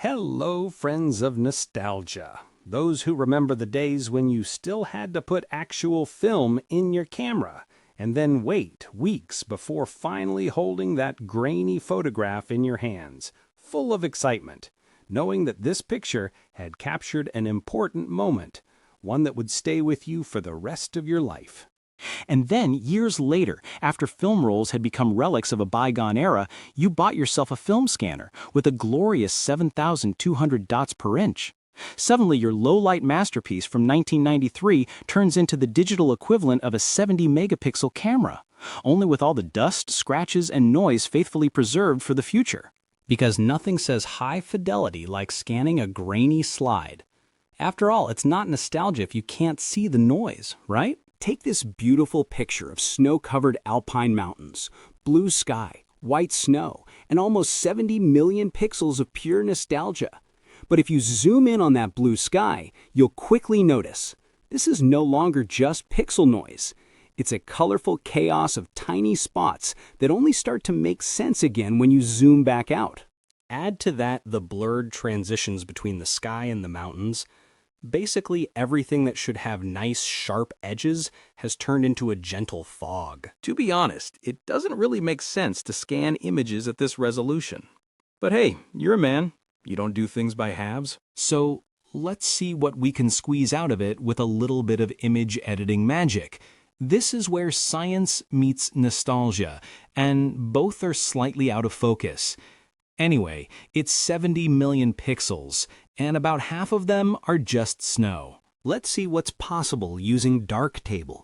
Hello, friends of nostalgia. Those who remember the days when you still had to put actual film in your camera and then wait weeks before finally holding that grainy photograph in your hands, full of excitement, knowing that this picture had captured an important moment, one that would stay with you for the rest of your life. And then, years later, after film rolls had become relics of a bygone era, you bought yourself a film scanner with a glorious 7,200 dots per inch. Suddenly, your low-light masterpiece from 1993 turns into the digital equivalent of a 70-megapixel camera, only with all the dust, scratches, and noise faithfully preserved for the future. Because nothing says high fidelity like scanning a grainy slide. After all, it's not nostalgia if you can't see the noise, right? Take this beautiful picture of snow-covered alpine mountains, blue sky, white snow, and almost 70 million pixels of pure nostalgia. But if you zoom in on that blue sky, you'll quickly notice this is no longer just pixel noise. It's a colorful chaos of tiny spots that only start to make sense again when you zoom back out. Add to that the blurred transitions between the sky and the mountains. Basically, everything that should have nice, sharp edges has turned into a gentle fog. To be honest, it doesn't really make sense to scan images at this resolution. But hey, you're a man. You don't do things by halves. So let's see what we can squeeze out of it with a little bit of image editing magic. This is where science meets nostalgia, and both are slightly out of focus. Anyway, it's 70 million pixels, and about half of them are just snow. Let's see what's possible using Darktable.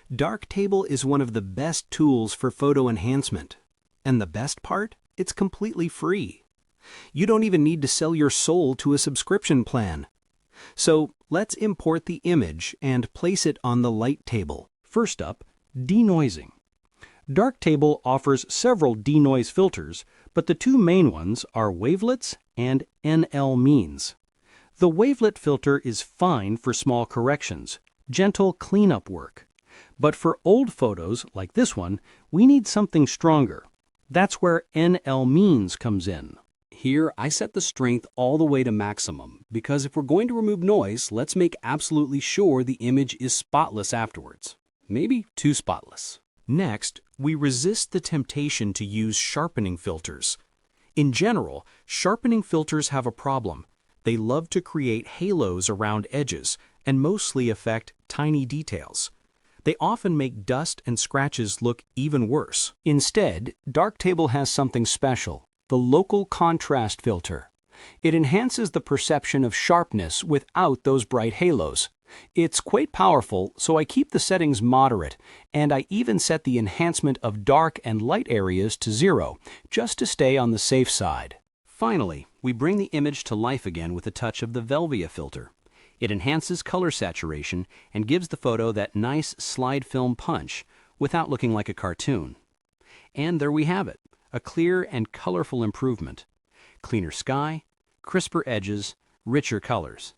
Darktable is one of the best tools for photo enhancement. And the best part? It's completely free. You don't even need to sell your soul to a subscription plan. So let's import the image and place it on the light table. First up, denoising. Darktable offers several denoise filters, but the two main ones are wavelets and NL means. The wavelet filter is fine for small corrections, gentle cleanup work. But for old photos, like this one, we need something stronger. That's where NL means comes in. Here, I set the strength all the way to maximum, because if we're going to remove noise, let's make absolutely sure the image is spotless afterwards. Maybe too spotless. Next, we resist the temptation to use sharpening filters. In general, sharpening filters have a problem. They love to create halos around edges and mostly affect tiny details. They often make dust and scratches look even worse. Instead, Darktable has something special, the local contrast filter. It enhances the perception of sharpness without those bright halos. It's quite powerful, so I keep the settings moderate, and I even set the enhancement of dark and light areas to 0, just to stay on the safe side. Finally, we bring the image to life again with a touch of the Velvia filter. It enhances color saturation and gives the photo that nice slide film punch without looking like a cartoon. And there we have it, a clear and colorful improvement. Cleaner sky, crisper edges, richer colors.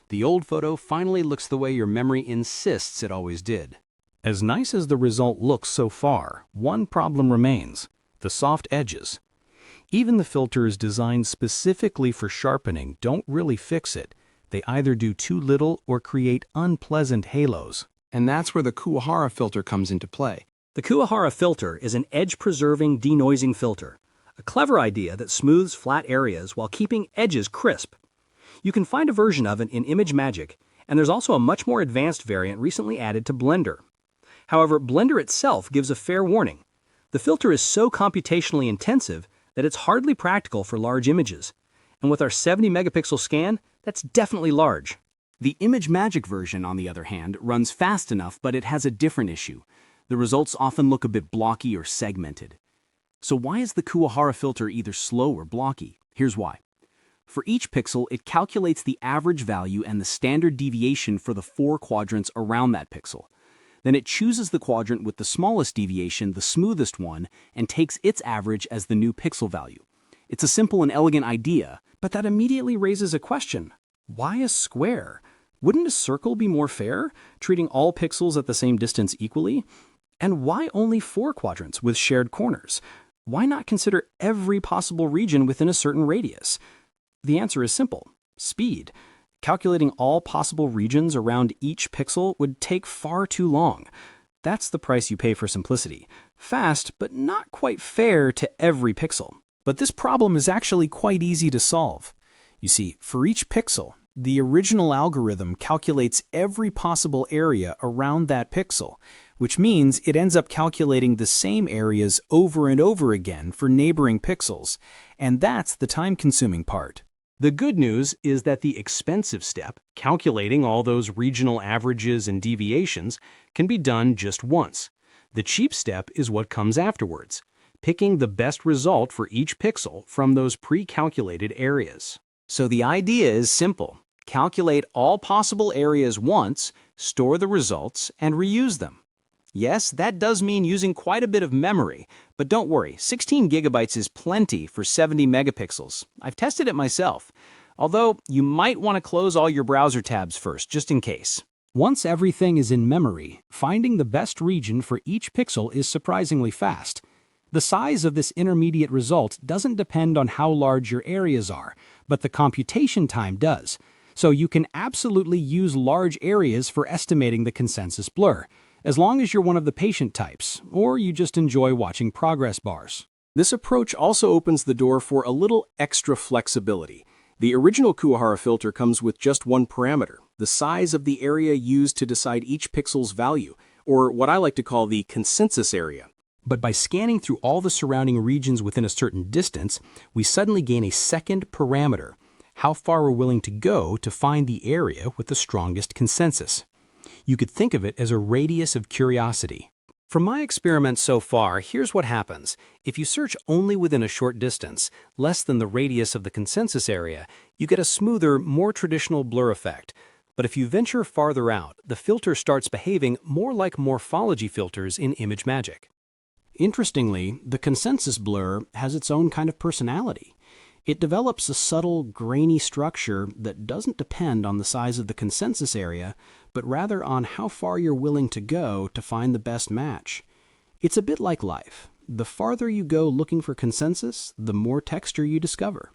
The old photo finally looks the way your memory insists it always did. As nice as the result looks so far, one problem remains: the soft edges. Even the filters designed specifically for sharpening don't really fix it. They either do too little or create unpleasant halos. And that's where the kuwahara-filter comes into play. The kuwahara-filter is an edge-preserving denoising filter, a clever idea that smooths flat areas while keeping edges crisp. You can find a version of it in ImageMagick, and there's also a much more advanced variant recently added to Blender. However, Blender itself gives a fair warning. The filter is so computationally intensive that it's hardly practical for large images. And with our 70-megapixel scan, that's definitely large. The ImageMagick version, on the other hand, runs fast enough, but it has a different issue. The results often look a bit blocky or segmented. So why is the Kuwahara filter either slow or blocky? Here's why. For each pixel, it calculates the average value and the standard deviation for the 4 quadrants around that pixel. Then it chooses the quadrant with the smallest deviation, the smoothest one, and takes its average as the new pixel value. It's a simple and elegant idea, but that immediately raises a question. Why a square? Wouldn't a circle be more fair, treating all pixels at the same distance equally? And why only 4 quadrants with shared corners? Why not consider every possible region within a certain radius? The answer is simple: speed. Calculating all possible regions around each pixel would take far too long. That's the price you pay for simplicity. Fast, but not quite fair to every pixel. But this problem is actually quite easy to solve. You see, for each pixel, the original algorithm calculates every possible area around that pixel, which means it ends up calculating the same areas over and over again for neighboring pixels, and that's the time-consuming part. The good news is that the expensive step, calculating all those regional averages and deviations, can be done just once. The cheap step is what comes afterwards, picking the best result for each pixel from those pre-calculated areas. So the idea is simple. Calculate all possible areas once, store the results, and reuse them. Yes, that does mean using quite a bit of memory, but don't worry, 16 gigabytes is plenty for 70 megapixels. I've tested it myself, although you might want to close all your browser tabs first, just in case. Once everything is in memory, finding the best region for each pixel is surprisingly fast. The size of this intermediate result doesn't depend on how large your areas are, but the computation time does. So you can absolutely use large areas for estimating the consensus blur, as long as you're one of the patient types, or you just enjoy watching progress bars. This approach also opens the door for a little extra flexibility. The original kuwahara-filter comes with just one parameter, the size of the area used to decide each pixel's value, or what I like to call the consensus area. But by scanning through all the surrounding regions within a certain distance, we suddenly gain a second parameter: how far we're willing to go to find the area with the strongest consensus. You could think of it as a radius of curiosity. From my experiments so far, here's what happens. If you search only within a short distance, less than the radius of the consensus area, you get a smoother, more traditional blur effect. But if you venture farther out, the filter starts behaving more like morphology filters in ImageMagick. Interestingly, the consensus blur has its own kind of personality. It develops a subtle, grainy structure that doesn't depend on the size of the consensus area, but rather on how far you're willing to go to find the best match. It's a bit like life. The farther you go looking for consensus, the more texture you discover.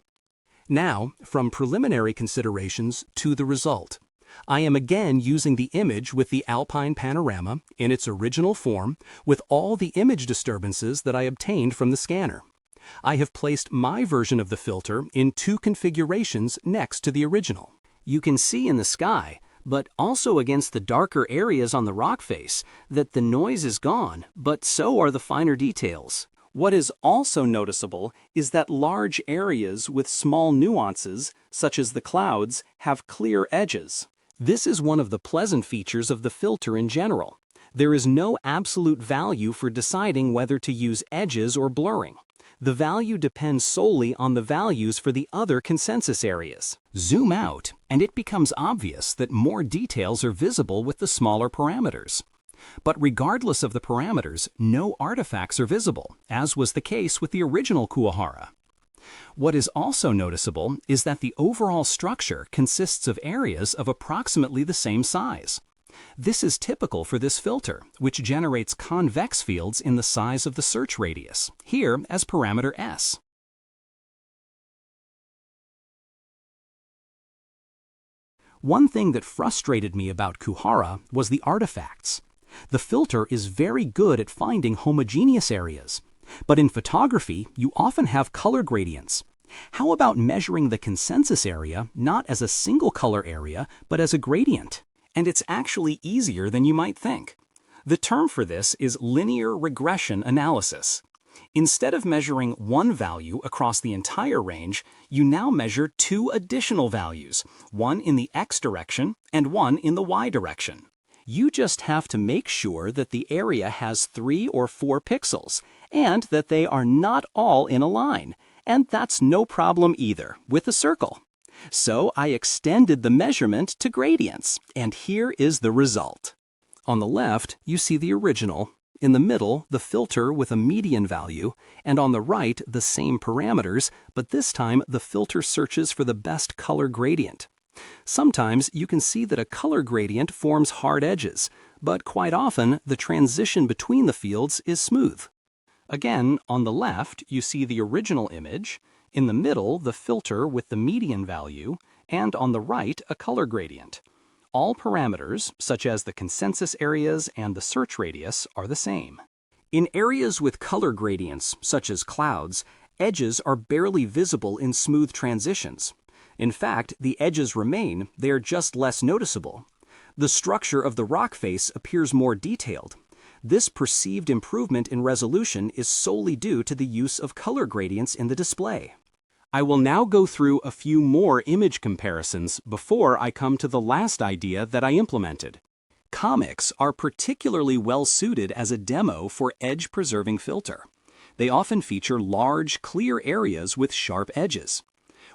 Now, from preliminary considerations to the result. I am again using the image with the Alpine panorama in its original form with all the image disturbances that I obtained from the scanner. I have placed my version of the filter in two configurations next to the original. You can see in the sky, but also against the darker areas on the rock face, that the noise is gone, but so are the finer details. What is also noticeable is that large areas with small nuances, such as the clouds, have clear edges. This is one of the pleasant features of the filter in general. There is no absolute value for deciding whether to use edges or blurring. The value depends solely on the values for the other consensus areas. Zoom out, and it becomes obvious that more details are visible with the smaller parameters. But regardless of the parameters, no artifacts are visible, as was the case with the original Kuwahara. What is also noticeable is that the overall structure consists of areas of approximately the same size. This is typical for this filter, which generates convex fields in the size of the search radius, here as parameter S. One thing that frustrated me about Kuwahara was the artifacts. The filter is very good at finding homogeneous areas, but in photography, you often have color gradients. How about measuring the consensus area not as a single color area, but as a gradient? And it's actually easier than you might think. The term for this is linear regression analysis. Instead of measuring one value across the entire range, you now measure two additional values, one in the X direction and one in the Y direction. You just have to make sure that the area has 3 or 4 pixels, and that they are not all in a line. And that's no problem either, with a circle. So I extended the measurement to gradients, and here is the result. On the left, you see the original. In the middle, the filter with a median value, and on the right, the same parameters, but this time the filter searches for the best color gradient. Sometimes you can see that a color gradient forms hard edges, but quite often the transition between the fields is smooth. Again, on the left, you see the original image. In the middle, the filter with the median value, and on the right, a color gradient. All parameters, such as the consensus areas and the search radius, are the same. In areas with color gradients, such as clouds, edges are barely visible in smooth transitions. In fact, the edges remain, they are just less noticeable. The structure of the rock face appears more detailed. This perceived improvement in resolution is solely due to the use of color gradients in the display. I will now go through a few more image comparisons before I come to the last idea that I implemented. Comics are particularly well suited as a demo for edge-preserving filter. They often feature large, clear areas with sharp edges.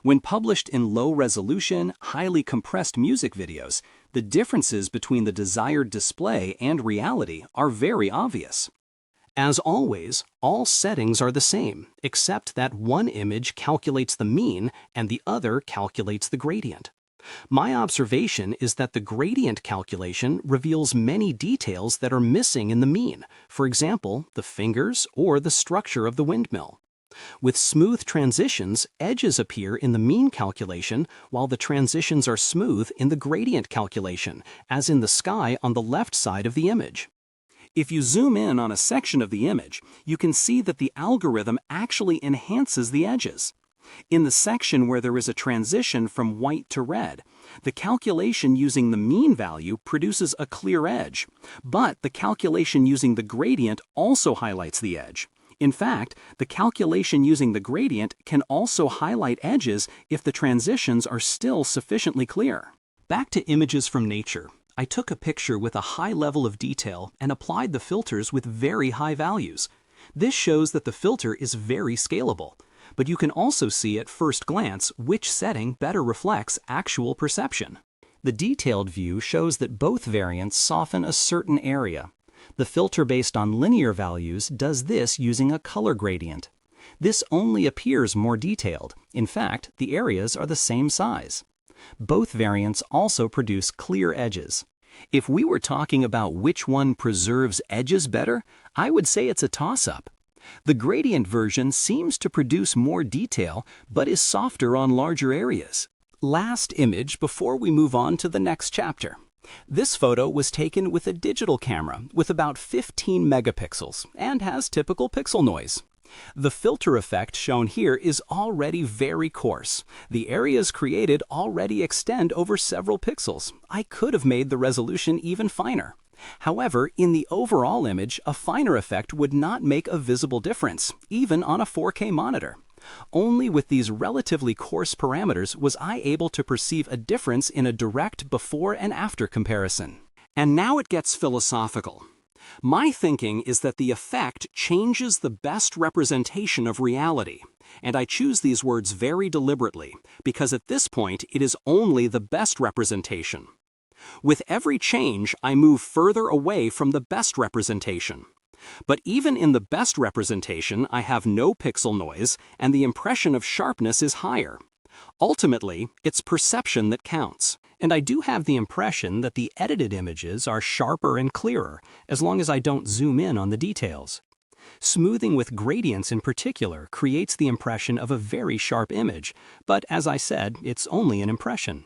When published in low-resolution, highly compressed music videos, the differences between the desired display and reality are very obvious. As always, all settings are the same, except that one image calculates the mean and the other calculates the gradient. My observation is that the gradient calculation reveals many details that are missing in the mean, for example, the fingers or the structure of the windmill. With smooth transitions, edges appear in the mean calculation while the transitions are smooth in the gradient calculation, as in the sky on the left side of the image. If you zoom in on a section of the image, you can see that the algorithm actually enhances the edges. In the section where there is a transition from white to red, the calculation using the mean value produces a clear edge, but the calculation using the gradient also highlights the edge. In fact, the calculation using the gradient can also highlight edges if the transitions are still sufficiently clear. Back to images from nature. I took a picture with a high level of detail and applied the filters with very high values. This shows that the filter is very scalable, but you can also see at first glance which setting better reflects actual perception. The detailed view shows that both variants soften a certain area. The filter based on linear values does this using a color gradient. This only appears more detailed. In fact, the areas are the same size. Both variants also produce clear edges. If we were talking about which one preserves edges better, I would say it's a toss-up. The gradient version seems to produce more detail, but is softer on larger areas. Last image before we move on to the next chapter. This photo was taken with a digital camera with about 15 megapixels and has typical pixel noise. The filter effect shown here is already very coarse. The areas created already extend over several pixels. I could have made the resolution even finer. However, in the overall image, a finer effect would not make a visible difference, even on a 4K monitor. Only with these relatively coarse parameters was I able to perceive a difference in a direct before and after comparison. And now it gets philosophical. My thinking is that the effect changes the best representation of reality, and I choose these words very deliberately, because at this point it is only the best representation. With every change, I move further away from the best representation. But even in the best representation, I have no pixel noise, and the impression of sharpness is higher. Ultimately, it's perception that counts. And I do have the impression that the edited images are sharper and clearer, as long as I don't zoom in on the details. Smoothing with gradients in particular creates the impression of a very sharp image, but as I said, it's only an impression.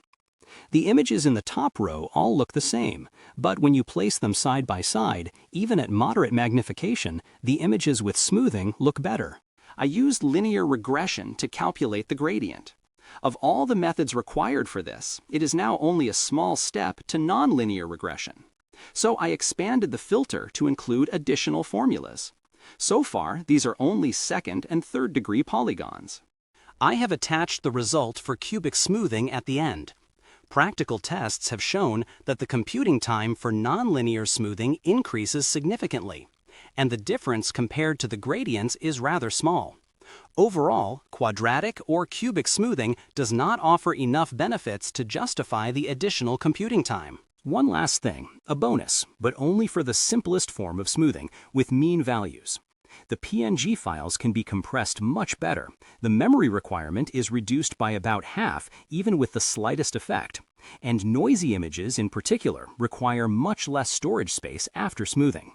The images in the top row all look the same, but when you place them side by side, even at moderate magnification, the images with smoothing look better. I used linear regression to calculate the gradient. Of all the methods required for this, it is now only a small step to nonlinear regression. So I expanded the filter to include additional formulas. So far, these are only second and third degree polygons. I have attached the result for cubic smoothing at the end. Practical tests have shown that the computing time for nonlinear smoothing increases significantly, and the difference compared to the gradients is rather small. Overall, quadratic or cubic smoothing does not offer enough benefits to justify the additional computing time. One last thing, a bonus, but only for the simplest form of smoothing, with mean values. The PNG files can be compressed much better. The memory requirement is reduced by about half, even with the slightest effect. And noisy images in particular require much less storage space after smoothing.